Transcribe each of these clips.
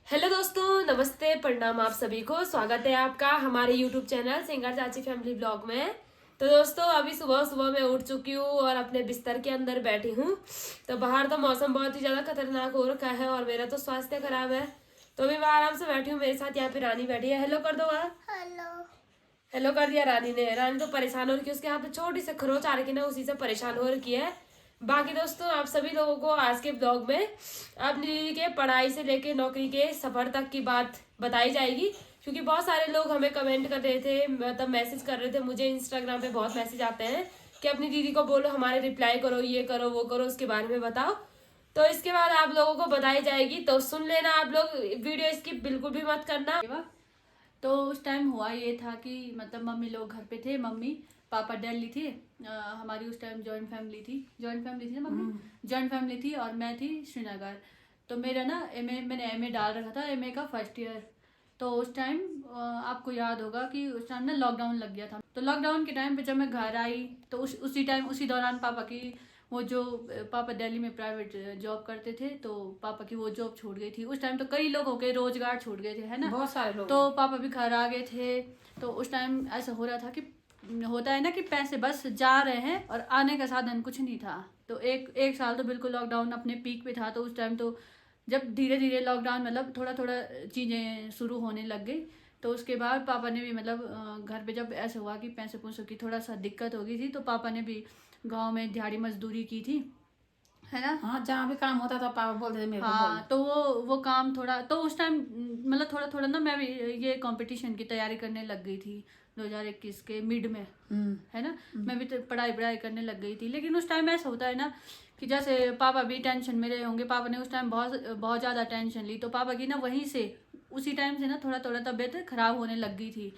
Hello दोस्तों, नमस्ते, प्रणाम आप सभी को। स्वागत है आपका हमारे यूट्यूब चैनल सिंगर चाची फैमिली ब्लॉग में। तो दोस्तों अभी सुबह सुबह मैं उठ चुकी हूँ और अपने बिस्तर के अंदर बैठी हूँ। तो बाहर तो मौसम बहुत ही ज़्यादा खतरनाक हो रखा है और मेरा तो स्वास्थ्य खराब है। तो अभी मैं आराम से बैठी हूँ, मेरे साथ यहाँ पे रानी बैठी है। हेलो कर दो आप। हेलो। हेलो कर दिया रानी ने। रानी तो परेशान हो रही है, उसके हाथ में छोटी सी खरोच आ रही ना, उसी से परेशान हो रखी है। बाकी दोस्तों आप सभी लोगों को आज के ब्लॉग में अपनी दीदी के पढ़ाई से लेके नौकरी के सफर तक की बात बताई जाएगी। क्योंकि बहुत सारे लोग हमें कमेंट कर रहे थे, मतलब मैसेज कर रहे थे, मुझे इंस्टाग्राम पे बहुत मैसेज आते हैं कि अपनी दीदी को बोलो, हमारे रिप्लाई करो, ये करो वो करो, उसके बारे में बताओ। तो इसके बाद आप लोगों को बताई जाएगी, तो सुन लेना आप लोग, वीडियो स्किप बिल्कुल भी मत करना। तो उस टाइम हुआ ये था कि मतलब मम्मी लोग घर पे थे, मम्मी पापा दिल्ली थे। हमारी उस टाइम जॉइंट फैमिली थी ना मम्मी, जॉइंट फैमिली थी और मैं थी श्रीनगर। तो मेरा ना मैंने एमए डाल रखा था, एमए का फर्स्ट ईयर। तो उस टाइम आपको याद होगा कि उस टाइम ना लॉकडाउन लग गया था। तो लॉकडाउन के टाइम पे जब मैं घर आई तो उसी दौरान पापा की वो जो पापा दिल्ली में प्राइवेट जॉब करते थे, तो पापा की वो जॉब छूट गई थी। उस टाइम तो कई लोगों के रोजगार छूट गए थे, है ना, बहुत सारे लोग। तो पापा भी घर आ गए थे। तो उस टाइम ऐसा हो रहा था कि होता है ना कि पैसे बस जा रहे हैं और आने का साधन कुछ नहीं था। तो एक एक साल तो बिल्कुल लॉकडाउन अपने पीक पे था। तो उस टाइम तो जब धीरे धीरे लॉकडाउन मतलब थोड़ा थोड़ा चीज़ें शुरू होने लग गई, तो उसके बाद पापा ने भी मतलब घर पे जब ऐसा हुआ कि पैसे पैसों की थोड़ा सा दिक्कत हो गई थी, तो पापा ने भी गांव में दिहाड़ी मजदूरी की थी, है ना। हाँ, जहाँ भी काम होता था पापा बोलते थे मेरे को बोल। हाँ, तो वो काम थोड़ा तो उस टाइम मतलब थोड़ा थोड़ा ना मैं भी ये कंपटीशन की तैयारी करने लग गई थी 2021 के मिड में, है ना। मैं भी तो पढ़ाई करने लग गई थी। लेकिन उस टाइम ऐसा होता है ना कि जैसे पापा भी टेंशन में रहे होंगे, पापा ने उस टाइम बहुत बहुत ज़्यादा टेंशन ली, तो पापा की ना वहीं से उसी टाइम से ना थोड़ा थोड़ा तबीयत खराब होने लग गई थी।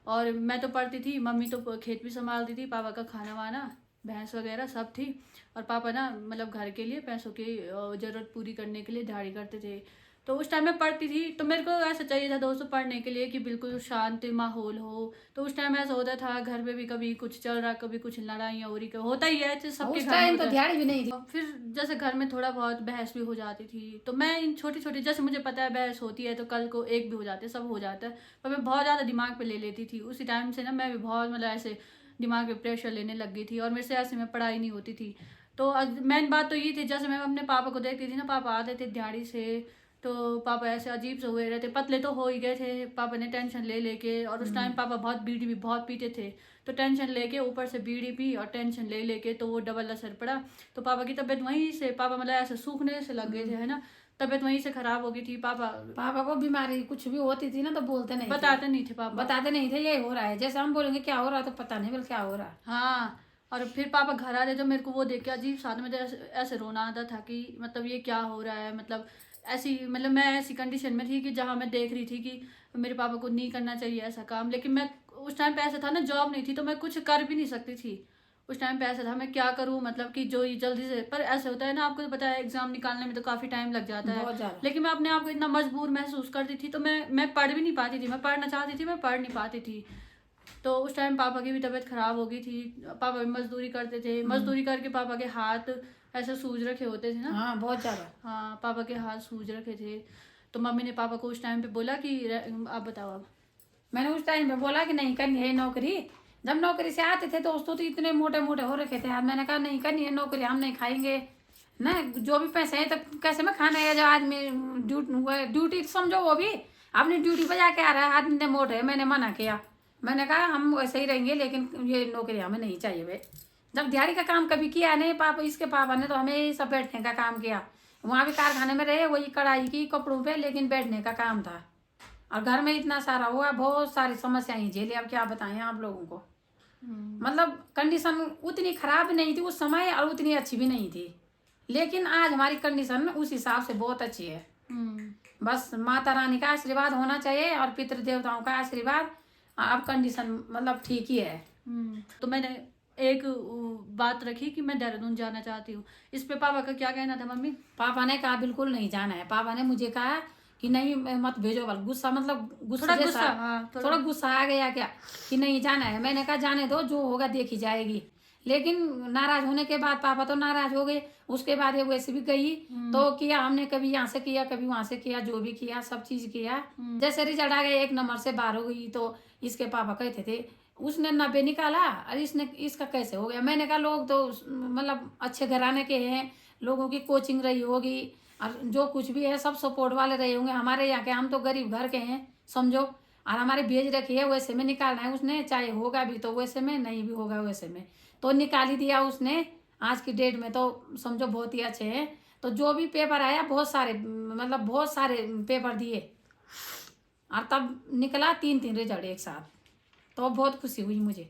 और मैं तो पढ़ती थी, मम्मी तो खेत भी संभालती थी, पापा का खाना वाना भैंस वगैरह सब थी। और पापा ना मतलब घर के लिए पैसों की ज़रूरत पूरी करने के लिए दिहाड़ी करते थे। तो उस टाइम मैं पढ़ती थी, तो मेरे को ऐसा चाहिए था दोस्तों पढ़ने के लिए कि बिल्कुल शांत माहौल हो। तो उस टाइम ऐसा होता था घर में भी कभी कुछ चल रहा, कभी कुछ लड़ाइयाँ हो रही, होता ही है, सबके उस घर में टाइम तो होता है। दिहाड़ी भी नहीं थी। फिर जैसे घर में थोड़ा बहुत बहस भी हो जाती थी, तो मैं इन छोटी छोटी, जैसे मुझे पता है बहस होती है तो कल को एक भी हो जाते, सब हो जाता है, पर मैं बहुत ज़्यादा दिमाग पे ले लेती थी। उसी टाइम से ना मैं भी बहुत मतलब ऐसे दिमाग पे प्रेशर लेने लग गई थी और मेरे से ऐसे में पढ़ाई नहीं होती थी। तो मेन बात तो ये थी, जैसे मैं अपने पापा को देखती थी ना, पापा आते थे दिहाड़ी से, तो पापा ऐसे अजीब से हुए रहते, पतले तो हो ही गए थे पापा ने टेंशन ले लेके। और उस टाइम पापा बहुत बीड़ी भी बहुत पीते थे, तो टेंशन लेके ऊपर से बीड़ी पी और टेंशन ले लेके तो वो डबल असर पड़ा। तो पापा की तबीयत वहीं से, पापा मतलब ऐसे सूखने से लग गए थे, है ना, तबीयत वहीं से खराब हो गई थी। पापा पापा को बीमारी कुछ भी होती थी ना तो बोलते नहीं थे, बताते नहीं थे पापा। बताते नहीं थे ये हो रहा है। जैसे हम बोलेंगे क्या हो रहा है तो पता नहीं बोल क्या हो रहा है। हाँ, और फिर पापा घर आ रहे तो मेरे को वो देख के अजीब साथ में ऐसे ऐसे रोना आता था कि मतलब ये क्या हो रहा है। मतलब ऐसी मतलब मैं ऐसी कंडीशन में थी कि जहाँ मैं देख रही थी कि मेरे पापा को नहीं करना चाहिए ऐसा काम, लेकिन मैं उस टाइम पे ऐसा था ना, जॉब नहीं थी तो मैं कुछ कर भी नहीं सकती थी। उस टाइम पे ऐसा था मैं क्या करूँ, मतलब कि जो ये जल्दी से, पर ऐसा होता है ना, आपको तो पता है एग्जाम निकालने में तो काफ़ी टाइम लग जाता है। बहुत ज्यादा। लेकिन मैं अपने आप को इतना मजबूर महसूस करती थी, तो मैं पढ़ भी नहीं पाती थी, मैं पढ़ना चाहती थी, मैं पढ़ नहीं पाती थी। तो उस टाइम पापा की भी तबीयत खराब हो गई थी। पापा भी मजदूरी करते थे, मजदूरी करके पापा के हाथ ऐसे सूज रखे होते थे ना। हाँ, बहुत ज्यादा। हाँ, पापा के हाथ सूज रखे थे। तो मम्मी ने पापा को उस टाइम पे बोला कि आप बताओ अब। मैंने उस टाइम पे बोला कि नहीं करनी है नौकरी। जब नौकरी से आते थे दोस्तों तो इतने मोटे मोटे हो रखे थे यार। मैंने कहा नहीं करनी है नौकरी, हम नहीं खाएंगे ना, जो भी पैसे हैं तो कैसे में खाना है। जो आदमी ड्यूटी समझो, वो भी अपनी ड्यूटी बजा के आ रहा है, आदमी ने मोटे। मैंने मना किया, मैंने कहा हम वैसे ही रहेंगे लेकिन ये नौकरी हमें नहीं चाहिए भाई। जब दिहाड़ी का काम कभी किया नहीं, पापा इसके पापा ने तो हमेशा बैठने का काम किया। वहाँ भी कारखाने में रहे, वही कढ़ाई की कपड़ों पे, लेकिन बैठने का काम था। और घर में इतना सारा हुआ, बहुत सारी समस्याएं झेली। अब क्या बताएं आप लोगों को। मतलब कंडीशन उतनी खराब नहीं थी उस समय और उतनी अच्छी भी नहीं थी, लेकिन आज हमारी कंडीशन उस हिसाब से बहुत अच्छी है। बस माता रानी का आशीर्वाद होना चाहिए और पितृ देवताओं का आशीर्वाद। अब कंडीशन मतलब ठीक ही है। तो मैंने एक बात रखी कि मैं देहरादून जाना चाहती हूँ। इस पे पापा का क्या कहना था मम्मी? पापा ने कहा बिल्कुल नहीं जाना है। पापा ने मुझे कहा कि नहीं मत भेजो। बल गुस्सा मतलब गुस्सा थोड़ा जैसा, गुस्सा, हाँ, थोड़ा गुस्सा आ गया क्या कि नहीं जाना है। मैंने कहा जाने दो, जो होगा देखी जाएगी। लेकिन नाराज होने के बाद पापा तो नाराज हो गए। उसके बाद ये वैसे भी गई तो किया हमने, कभी यहाँ से किया कभी वहां से किया, जो भी किया सब चीज किया। जैसे रिजल्ट आ गया 1 नंबर से बाहर हो गई तो इसके पापा कहते थे उसने 90 निकाला और इसने इसका कैसे हो गया। मैंने कहा लोग तो मतलब अच्छे घराने के हैं, लोगों की कोचिंग रही होगी और जो कुछ भी है सब सपोर्ट वाले रहे होंगे। हमारे यहाँ के हम तो गरीब घर के हैं समझो, और हमारी भेज रखी है वैसे में निकालना है उसने, चाहे होगा भी तो वैसे में, नहीं भी होगा वैसे में, तो निकाल ही दिया उसने आज की डेट में। तो समझो बहुत ही अच्छे हैं। तो जो भी पेपर आया बहुत सारे मतलब बहुत सारे पेपर दिए और तब निकला 3 रिजल्ट एक साथ, तो बहुत खुशी हुई मुझे।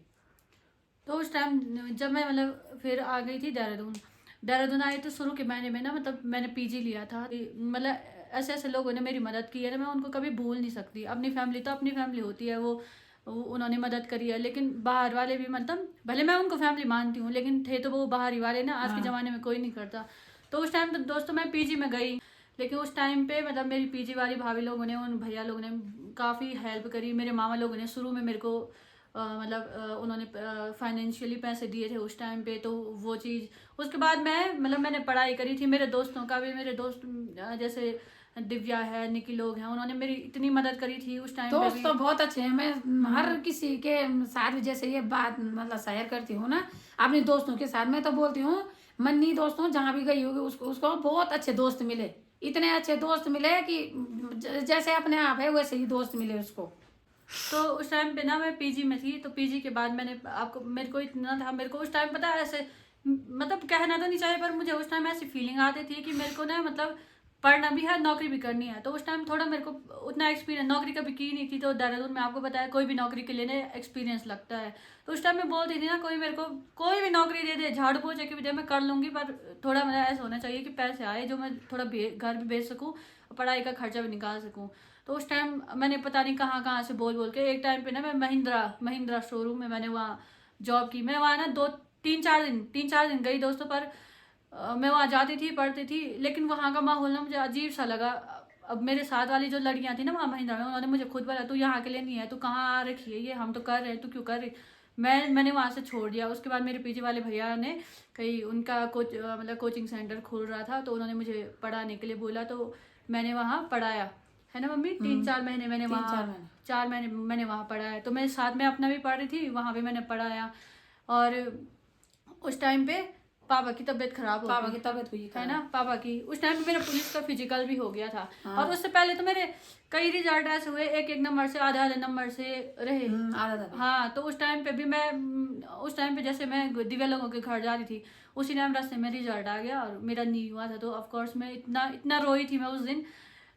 तो उस टाइम जब मैं मतलब फिर आ गई थी देहरादून आई तो शुरू के महीने में ना मतलब मैंने पीजी लिया था। मतलब ऐसे ऐसे लोगों ने मेरी मदद की है ना, मैं उनको कभी भूल नहीं सकती। अपनी फैमिली तो अपनी फैमिली होती है, वो उन्होंने मदद करी है। लेकिन बाहर वाले भी मतलब भले मैं उनको फैमिली मानती हूँ लेकिन थे तो वो बाहरी वाले ना, आज के ज़माने में कोई नहीं करता। तो उस टाइम तो दोस्तों मैं पीजी में गई, लेकिन उस टाइम पे मतलब मेरी पीजी वाली भाभी लोगों ने, उन भैया लोगों ने काफ़ी हेल्प करी। मेरे मामा लोगों ने शुरू में मेरे को मतलब उन्होंने फाइनेंशियली पैसे दिए थे उस टाइम पे, तो वो चीज़। उसके बाद मैं मतलब मैंने पढ़ाई करी थी। मेरे दोस्तों का भी, मेरे दोस्त जैसे दिव्या है, निकी लोग हैं, उन्होंने मेरी इतनी मदद करी थी उस टाइम पे दोस्त भी। तो बहुत अच्छे हैं। मैं हर किसी के साथ जैसे ये बात मतलब शेयर करती हूँ ना अपने दोस्तों के साथ, मैं तो बोलती हूँ मन्नी दोस्तों जहाँ भी गई होगी उसको बहुत अच्छे दोस्त मिले, इतने अच्छे दोस्त मिले कि जैसे अपने आप है वैसे ही दोस्त मिले उसको। तो उस टाइम पे ना मैं पीजी में थी, तो पीजी के बाद मैंने आपको, मेरे को इतना था, मेरे को उस टाइम पता है ऐसे मतलब कहना तो नहीं चाहिए पर मुझे उस टाइम ऐसी फीलिंग आती थी कि मेरे को ना मतलब पढ़ना भी है, नौकरी भी करनी है। तो उस टाइम थोड़ा मेरे को उतना एक्सपीरियंस, नौकरी कभी की नहीं थी, तो देहरादून में आपको बताया कोई भी नौकरी के लिए एक्सपीरियंस लगता है। तो उस टाइम मैं बोलती थी ना कोई मेरे को कोई भी नौकरी दे दे, झाड़ू पोछे की भी दे, मैं कर लूँगी, पर थोड़ा मेरा ऐसा होना चाहिए कि पैसे आए जो मैं थोड़ा घर भी भेज सकूँ, पढ़ाई का खर्चा भी निकाल सकूँ। तो उस टाइम मैंने पता नहीं कहाँ कहाँ से बोल बोल के एक टाइम पे ना मैं महिंद्रा शोरूम में मैंने वहाँ जॉब की। मैं वहाँ ना 3-4 दिन गई दोस्तों, पर मैं वहाँ जाती थी, पढ़ती थी, लेकिन वहाँ का माहौल ना मुझे अजीब सा लगा। अब मेरे साथ वाली जो लड़कियाँ थी ना वहाँ महिंद्रा में, उन्होंने मुझे खुद बोला तू यहाँ के लिए नहीं है, तू कहाँ आ रखी है, ये हम तो कर रहे हैं, तू क्यों कर रही। मैंने वहाँ से छोड़ दिया। उसके बाद मेरे पीजी वाले भैया ने कहीं उनका मतलब कोचिंग सेंटर खोल रहा था, तो उन्होंने मुझे पढ़ाने के लिए बोला, तो मैंने वहाँ पढ़ाया है ना मम्मी। 3-4 महीने मैंने वहाँ 4 महीने मैंने वहाँ पढ़ाया। तो मैं साथ में अपना भी पढ़ रही थी, वहाँ भी मैंने पढ़ाया। और उस टाइम पे पापा की तबीयत खराब हो गई। पापा की तबीयत हुई है ना, पापा की उस टाइम पे मेरा पुलिस का फिजिकल भी हो गया था। और उससे पहले तो मेरे कई रिजल्ट ऐसे हुए, एक नंबर से आधे नंबर से रहे। हाँ, तो उस टाइम पे भी मैं उस टाइम पे जैसे मैं दिव्या लोगों के घर जा रही थी, उसी टाइम रास्ते में रिजल्ट आ गया और मेरा नहीं हुआ था। तो ऑफकोर्स मैं इतना रोई थी मैं उस दिन।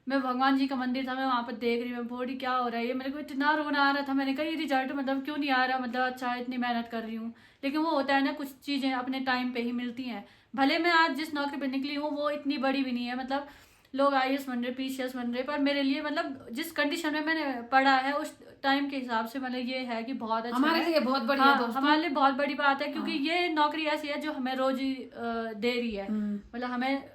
मैं भगवान जी का मंदिर था, मैं वहाँ पर देख रही, मैं बोल रही क्या हो रहा है ये, मेरे को इतना रोना आ रहा था। मैंने कहा ये रिजल्ट मतलब क्यों नहीं आ रहा, मतलब अच्छा इतनी मेहनत कर रही हूँ, लेकिन वो होता है ना कुछ चीज़ें अपने टाइम पे ही मिलती हैं। भले मैं आज जिस नौकरी पे निकली हूँ वो इतनी बड़ी भी नहीं है, मतलब लोग IAS बन रहे, PCS बन रहे, पर मेरे लिए मतलब जिस कंडीशन में मैंने पढ़ा है उस टाइम के हिसाब से मतलब ये है कि बहुत अच्छा हमारे लिए बहुत बढ़िया हाँ, हमारे लिए बहुत बड़ी बात है, क्योंकि ये नौकरी ऐसी है जो हमें रोजी दे रही है, मतलब हमें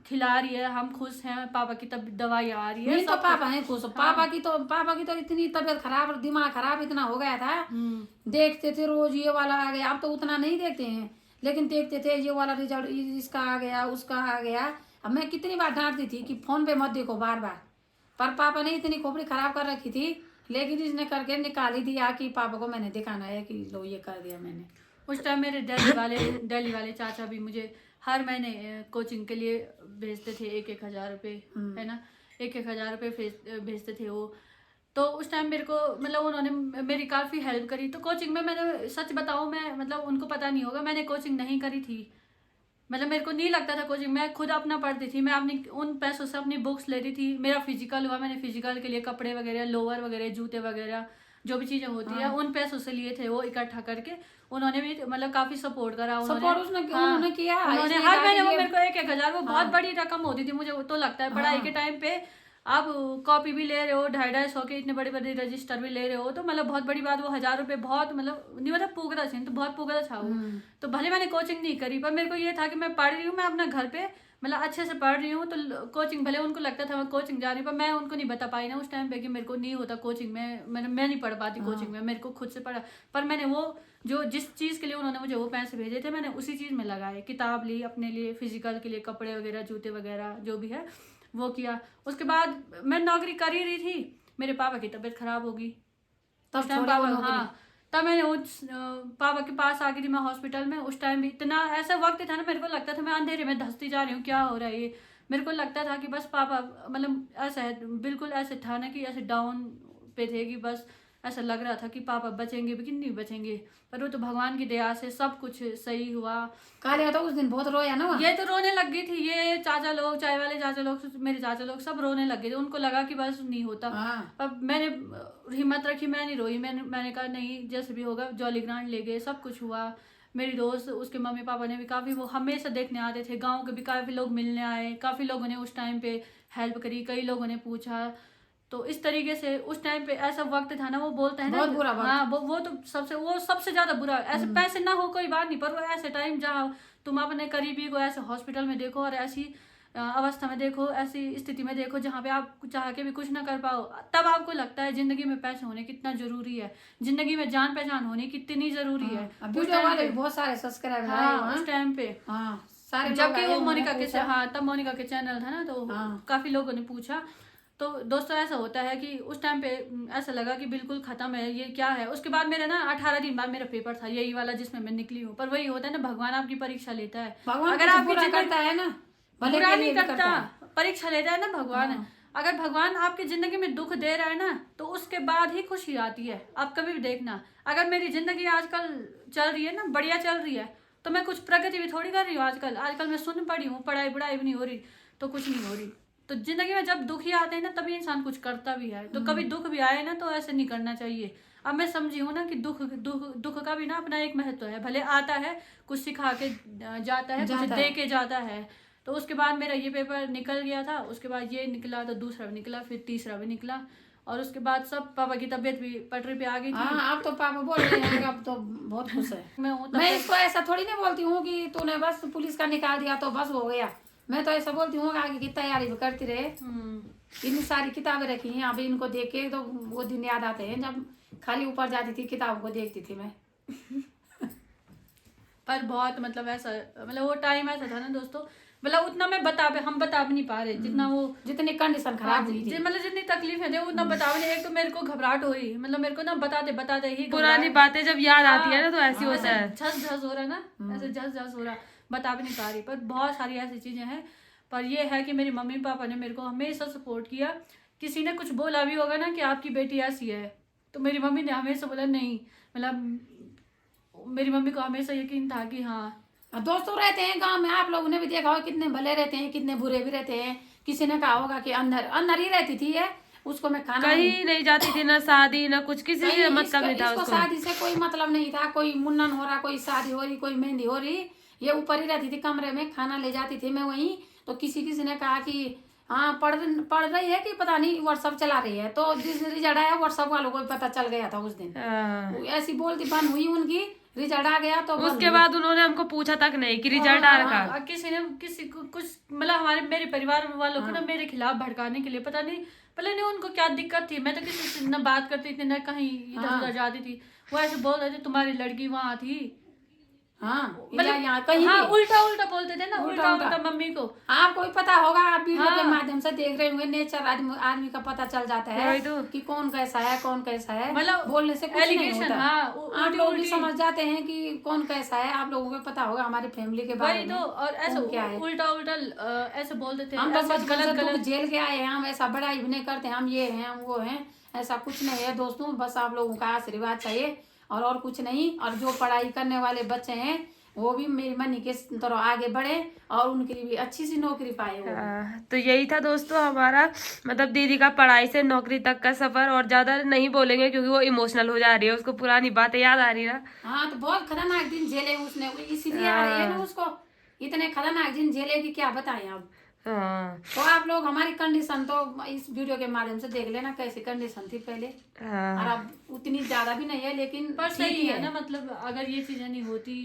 खिला रही है, हम खुश हैं, पापा की तब दवाई आ रही है। नहीं तो पापा है खुश। पापा की तो इतनी तबीयत खराब और दिमाग खराब इतना हो गया था, देखते थे रोज ये वाला आ गया। अब तो उतना नहीं देखते हैं, लेकिन देखते थे ये वाला रिजल्ट इसका आ गया उसका आ गया। अब मैं कितनी बार डांटती थी कि फोन पे मत देखो बार बार, पर पापा ने इतनी खोपड़ी खराब कर रखी थी, लेकिन इसने करके निकाल ही दिया कि पापा को मैंने दिखाना है कि लो ये कर दिया मैंने। उस टाइम मेरे दिल्ली वाले चाचा भी मुझे हर महीने कोचिंग के लिए भेजते थे 1,000 रुपये, है ना, 1,000 रुपये भेजते थे वो। तो उस टाइम मेरे को मतलब उन्होंने मेरी काफ़ी हेल्प करी। तो कोचिंग में मैंने सच बताऊँ, मैं मतलब उनको पता नहीं होगा, मैंने कोचिंग नहीं करी थी, मतलब मेरे को नहीं लगता था कोचिंग, मैं खुद अपना पढ़ती थी। मैं अपनी उन पैसों से अपनी बुक्स लेती थी। मेरा फिजिकल हुआ, मैंने फिजिकल के लिए कपड़े वगैरह, लोअर वगैरह, जूते वगैरह, जो भी चीज़ें होती है उन पैसों से लिए थे वो इकट्ठा करके। उन्होंने भी मतलब काफ़ी सपोर्ट करा। उन्होंने किया। उन्होंने हर महीने वो मेरे को 1,000, वो बहुत बड़ी रकम होती थी मुझे तो लगता है पढ़ाई के टाइम पे। आप कॉपी भी ले रहे हो 250-250 के, इतने बड़े बड़े रजिस्टर भी ले रहे हो, तो मतलब बहुत बड़ी बात। वो 1,000 रुपये बहुत मतलब नहीं, मतलब पुगरा छे तो बहुत पुगरा था वो। तो भले मैंने कोचिंग नहीं करी, पर मेरे को ये था कि मैं पढ़ रही हूँ, मैं अपना घर पे मतलब अच्छे से पढ़ रही हूँ। तो कोचिंग भले उनको लगता था मैं कोचिंग जा रही हूँ, पर मैं उनको नहीं बता पाई ना उस टाइम पे कि मेरे को नहीं होता कोचिंग में, मैं नहीं पढ़ पाती कोचिंग में, मेरे को खुद से पढ़ा। पर मैंने वो जो जिस चीज़ के लिए उन्होंने मुझे वो पैसे भेजे थे, मैंने उसी चीज़ में लगाए, किताब ली अपने लिए, फिजिकल के लिए कपड़े वगैरह, जूते वगैरह जो भी है वो किया। उसके बाद मैं नौकरी कर ही रही थी, मेरे पापा की तबीयत खराब होगी। तब उस टाइम छोड़ी वो पापा, नौकरी। हाँ, तब मैंने उस पापा के पास आ गई थी मैं हॉस्पिटल में। उस टाइम भी इतना ऐसा वक्त था ना, मेरे को लगता था मैं अंधेरे में धंसती जा रही हूँ, क्या हो रहा है ये। मेरे को लगता था कि बस पापा, मतलब ऐसा है, बिल्कुल ऐसे था ना कि ऐसे डाउन पे थे कि बस ऐसा लग रहा था कि पापा बचेंगे भी कि नहीं बचेंगे। पर वो तो भगवान की दया से सब कुछ सही हुआ। कालिया तो उस दिन बहुत रोया ना वहाँ। ये तो रोने लग गई थी, ये चाचा लोग, चाय वाले चाचा लोग, मेरे चाचा लोग सब रोने लग गए थे। उनको लगा कि बस नहीं होता। हाँ। अब मैंने हिम्मत रखी, मैं नहीं रोई। मैंने कहा नहीं, जैसे भी होगा। जॉली ग्रांट ले गए, सब कुछ हुआ। मेरी दोस्त, उसके मम्मी पापा ने भी काफ़ी, वो हमेशा देखने आते थे, गांव के भी काफ़ी लोग मिलने आए, काफ़ी लोगों ने उस टाइम पे हेल्प करी, कई लोगों ने पूछा। तो इस तरीके से उस टाइम पे ऐसा वक्त था ना, वो बोलते हैं ना, बहुत बुरा वक्त। हाँ, वो तो सबसे ज्यादा बुरा। ऐसे पैसे ना हो कोई बात नहीं, पर वो ऐसे टाइम जहाँ तुम अपने करीबी को ऐसे हॉस्पिटल में देखो और ऐसी अवस्था में देखो, ऐसी स्थिति में देखो जहाँ पे आप चाह के भी कुछ ना कर पाओ, तब आपको लगता है जिंदगी में पैसे होने कितना जरूरी है, जिंदगी में जान पहचान होनी कितनी जरूरी है। अब वीडियो वाले भी बहुत सारे सब्सक्राइबर आए हाँ, वहाँ। उस टाइम पे, हाँ, सारे लोग जबकि आए, वो उन्होंने मोनिका के, पूछा। हाँ, तब मोनिका के चैनल था ना, तो हाँ। काफी लोगों ने पूछा। तो दोस्तों ऐसा होता है कि उस टाइम पे ऐसा लगा कि बिल्कुल खत्म है, ये क्या है। उसके बाद मेरा ना 18 दिन बाद मेरा पेपर था, यही वाला जिसमें मैं निकली हूँ। पर वही होता है ना, भगवान आपकी परीक्षा लेता है। भगवान अगर कुछ आपकी बुरा जिंदगी करता है ना, भले बुरा के नहीं लिए भी करता, है। परीक्षा लेता है ना भगवान। हाँ। अगर भगवान आपकी जिंदगी में दुख दे रहा है ना, तो उसके बाद ही खुशी आती है। आप कभी भी देखना, अगर मेरी जिंदगी आजकल चल रही है ना, बढ़िया चल रही है, तो मैं कुछ प्रगति भी थोड़ी कर रही हूँ। आजकल मैं सुन पड़ी हूँ, पढ़ाई भी नहीं हो रही, तो कुछ नहीं हो रही। तो जिंदगी में जब दुख ही आते हैं ना, तभी इंसान कुछ करता भी है। तो कभी दुख भी आए ना, तो ऐसे नहीं करना चाहिए। अब मैं समझी हूँ ना कि दुख का भी ना अपना एक महत्व है। भले आता है, कुछ सिखा के जाता है, कुछ दे के जाता है। तो उसके बाद मेरा ये पेपर निकल गया था, उसके बाद ये निकला, तो दूसरा भी निकला, फिर तीसरा भी निकला। और उसके बाद सब, पापा की तबीयत भी पटरी पे आ गई थी। हाँ, अब तो पापा बोल रहे हैं कि अब तो बहुत खुश है। मैं मैं इसको ऐसा थोड़ी नहीं बोलती हूँ कि तूने बस पुलिस का निकाल दिया तो बस हो गया। मैं तो ऐसा बोलती हूँ आगे की तैयारी भी करती रहे। इतनी सारी किताबें रखी हैं, अभी इनको देख के तो वो दिन याद आते हैं जब खाली ऊपर जाती थी, किताबों को देखती थी मैं। पर बहुत, मतलब ऐसा, मतलब वो टाइम ऐसा था ना दोस्तों, मतलब उतना मैं हम बता भी नहीं पा रहे जितना वो, जितनी कंडीशन खराब हुई थी, मतलब जितनी तकलीफें थे उतना बता भी नहीं। एक तो मेरे को घबराहट हो रही, मतलब मेरे को ना बताते ही पुरानी बातें जब याद आती है ना, तो ऐसी होता है, झस हो रहा ना, ऐसे झस हो रहा, बता भी नहीं पा रही। पर बहुत सारी ऐसी चीजें हैं। पर ये है कि मेरी मम्मी पापा ने मेरे को हमेशा सपोर्ट किया। किसी ने कुछ बोला भी होगा ना कि आपकी बेटी ऐसी है, तो मेरी मम्मी ने हमेशा बोला नहीं, मतलब मेरी मम्मी को हमेशा यकीन था कि हाँ। दोस्तों रहते हैं गांव में, आप लोगों ने भी देखा होगा कितने भले रहते हैं, कितने बुरे भी रहते हैं। किसी ने कहा होगा कि अंदर ही रहती थी ये, उसको मैं खाना कहीं नहीं जाती थी, ना शादी ना कुछ, किसी से मतलब नहीं था इसको उसको। शादी से कोई मतलब नहीं था। कोई मुन्नन हो रहा, कोई शादी हो रही, कोई मेहंदी हो रही, ये ऊपर ही रहती थी कमरे में, खाना ले जाती थी मैं वहीं। तो किसी ने कहा कि हाँ पढ़ रही है कि पता नहीं व्हाट्सअप चला रही है। तो जिस रिजल्ट आया व्हाट्सअप वालों को भी पता चल गया था उस दिन। ऐसी बोलती बन हुई उनकी, रिजल्ट आ गया तो उसके बाद उन्होंने हमको पूछा तक नहीं कि रिजल्ट आ रखा। किसी को कुछ, मतलब मेरे परिवार वालों को ना मेरे खिलाफ भड़काने के लिए, पता नहीं उनको क्या दिक्कत थी। मैं तो किसी से न बात करती थी, न कहीं इधर उधर जाती थी। वो ऐसे बोल रहे थे तुम्हारी लड़की वहां थी, हाँ, मतलब कहीं हाँ, उल्टा बोलते थे ना, उल्टा मम्मी को। आपको भी पता होगा, आप वीडियो के माध्यम से देख रहे होंगे, नेचर आदमी का पता चल जाता है कि कौन कैसा है, कौन कैसा है। मतलब बोलने से कुछ नहीं होता। आप लोग भी समझ जाते हैं कि कौन कैसा है। आप लोगों को पता होगा हमारी फैमिली के बारे में। और ऐसे क्या है, उल्टा ऐसे बोलते थे। हम बस गलत जेल के आए हैं, हम ऐसा बड़ाई भी नहीं करते, हम ये हैं हम वो हैं, ऐसा कुछ नहीं है दोस्तों। बस आप लोगों का आशीर्वाद चाहिए और कुछ नहीं। और जो पढ़ाई करने वाले बच्चे हैं वो भी मेरी मनी के तरह आगे बढ़े और उनके लिए भी अच्छी सी नौकरी पाए वो। तो यही था दोस्तों हमारा, मतलब दीदी का पढ़ाई से नौकरी तक का सफर। और ज्यादा नहीं बोलेंगे क्योंकि वो इमोशनल हो जा रही है, उसको पुरानी बातें याद आ रही है ना। हाँ, तो बहुत खतरनाक दिन झेले उसने, इसीलिए आ रही है ना उसको। इतने खतरनाक दिन झेले कि क्या बताएं अब। हाँ, तो आप लोग हमारी कंडीशन तो इस वीडियो के माध्यम से देख लेना कैसी कंडीशन थी पहले। और अब उतनी ज्यादा भी नहीं है, लेकिन पर सही है ना, मतलब अगर ये चीजें नहीं होती,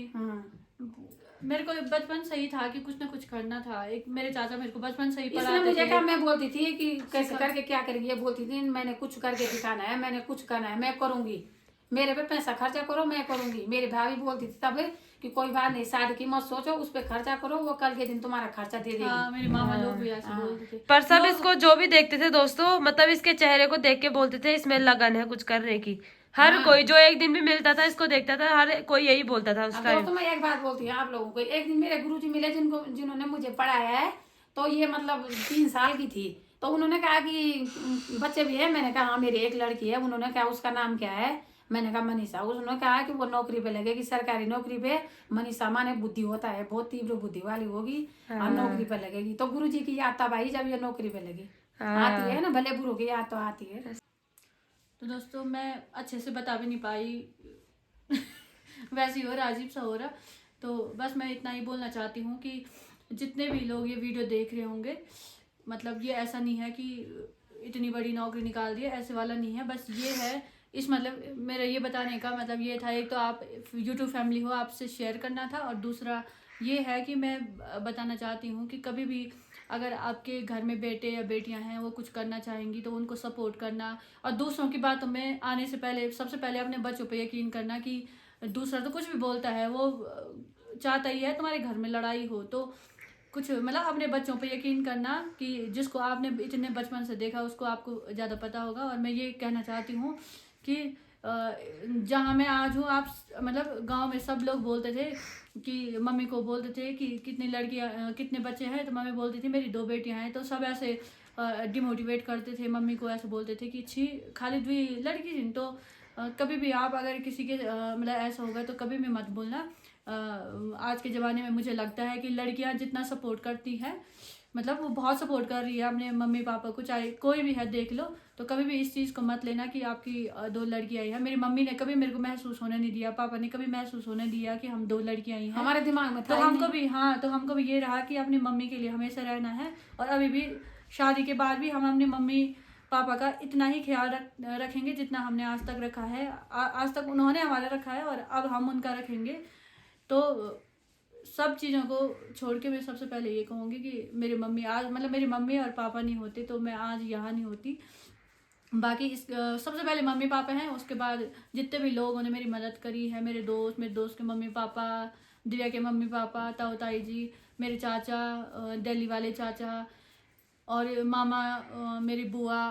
मेरे को बचपन से ही था कि कुछ ना कुछ करना था। एक मेरे चाचा मेरे को बचपन से ही इसने पढ़ाते मुझे थे। कहा, मैं बोलती थी कि कैसे करके क्या करेंगी, ये बोलती थी मैंने कुछ करके दिखाना है, मैंने कुछ करना है, मैं करूंगी, मेरे पे पैसा खर्चा करो, मैं करूंगी। मेरी भाभी बोलती थी तब कि कोई बात नहीं, शादी की मत सोचो, उस पे खर्चा करो, वो कल के दिन तुम्हारा खर्चा दे देगी। हाँ, मेरे मामा लोग भी ऐसे बोलते थे। पर सब इसको जो भी देखते थे दोस्तों, मतलब इसके चेहरे को देख के बोलते थे इसमें लगन है कुछ करने की। हर कोई जो एक दिन भी मिलता था इसको देखता था, हर कोई यही बोलता था उस अब टाइम। दोस्तों मैं एक बात बोलती हूँ आप लोगों को, एक दिन मेरे गुरुजी मिले जिन्होंने मुझे पढ़ाया है, तो ये मतलब 3 साल की थी, तो उन्होंने कहा कि बच्चे भी है, मैंने कहा हाँ मेरी एक लड़की है। उन्होंने कहा उसका नाम क्या है, मैंने कहा मनीषा। उन्होंने कहा कि वो नौकरी पे लगेगी, सरकारी नौकरी पे। मनीषा माने बुद्धि होता है, बहुत तीव्र बुद्धि वाली होगी और नौकरी पे लगेगी। तो गुरुजी की याद तब आई जब ये नौकरी पे लगी। आती है ना, भले बुरों की याद तो आती है। तो दोस्तों मैं अच्छे से बता भी नहीं पाई वैसे ही हो रहा, अजीब सा हो रहा। तो बस मैं इतना ही बोलना चाहती हूँ कि जितने भी लोग ये वीडियो देख रहे होंगे, मतलब ये ऐसा नहीं है कि इतनी बड़ी नौकरी निकाल दी है, ऐसे वाला नहीं है। बस ये है, इस मतलब मेरा ये बताने का मतलब ये था, एक तो आप यूट्यूब फैमिली हो, आपसे शेयर करना था, और दूसरा ये है कि मैं बताना चाहती हूँ कि कभी भी अगर आपके घर में बेटे या बेटियां हैं, वो कुछ करना चाहेंगी तो उनको सपोर्ट करना, और दूसरों की बातों में आने से पहले सबसे पहले अपने बच्चों पे यकीन करना कि दूसरा तो कुछ भी बोलता है, वो चाहता ही है तुम्हारे घर में लड़ाई हो। तो कुछ मतलब अपने बच्चों पे यकीन करना कि जिसको आपने इतने बचपन से देखा उसको आपको ज़्यादा पता होगा। और मैं ये कहना चाहती हूँ कि जहाँ मैं आज हूँ, आप मतलब गांव में सब लोग बोलते थे कि मम्मी को बोलते थे कि कितनी लड़कियाँ कितने बच्चे हैं, तो मम्मी बोलती थी मेरी 2 बेटियां हैं। तो सब ऐसे डिमोटिवेट करते थे, मम्मी को ऐसे बोलते थे कि छी खालिद भी लड़की थी। तो कभी भी आप अगर किसी के मतलब ऐसा होगा तो कभी भी मत बोलना। आज के ज़माने में मुझे लगता है कि लड़कियां जितना सपोर्ट करती हैं, मतलब वो बहुत सपोर्ट कर रही है अपने मम्मी पापा को, चाहे कोई भी है देख लो। तो कभी भी इस चीज़ को मत लेना कि आपकी 2 लड़कियां आई हैं। मेरी मम्मी ने कभी मेरे को महसूस होने नहीं दिया, पापा ने कभी महसूस होने दिया कि हम 2 लड़कियां आई हैं। हमारे दिमाग में तो हमको भी तो हमको भी ये रहा कि अपनी मम्मी के लिए हमेशा रहना है। और अभी भी शादी के बाद भी हम अपनी मम्मी पापा का इतना ही ख्याल रखेंगे जितना हमने आज तक रखा है। आज तक उन्होंने हमारा रखा है और अब हम उनका रखेंगे। तो सब चीज़ों को छोड़ के मैं सबसे पहले ये कहूँगी कि मेरी मम्मी आज मतलब मेरी मम्मी और पापा नहीं होते तो मैं आज यहाँ नहीं होती। बाकी इस सबसे पहले मम्मी पापा हैं, उसके बाद जितने भी लोगों ने मेरी मदद करी है, मेरे दोस्त के मम्मी पापा, दिव्या के मम्मी पापा, ताऊ ताई जी, मेरे चाचा, दिल्ली वाले चाचा, और मामा, मेरी बुआ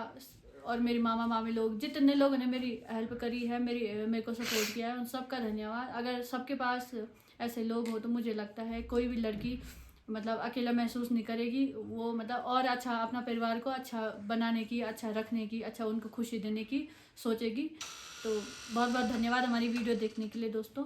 और मेरी मामा मामी लोग, जितने लोगों ने मेरी हेल्प करी है, मेरे को सपोर्ट किया है, उन सबका धन्यवाद। अगर सबके पास ऐसे लोग हो तो मुझे लगता है कोई भी लड़की मतलब अकेला महसूस नहीं करेगी। वो मतलब और अच्छा अपना परिवार को अच्छा बनाने की, अच्छा रखने की, अच्छा उनको खुशी देने की सोचेगी। तो बहुत बहुत धन्यवाद हमारी वीडियो देखने के लिए दोस्तों।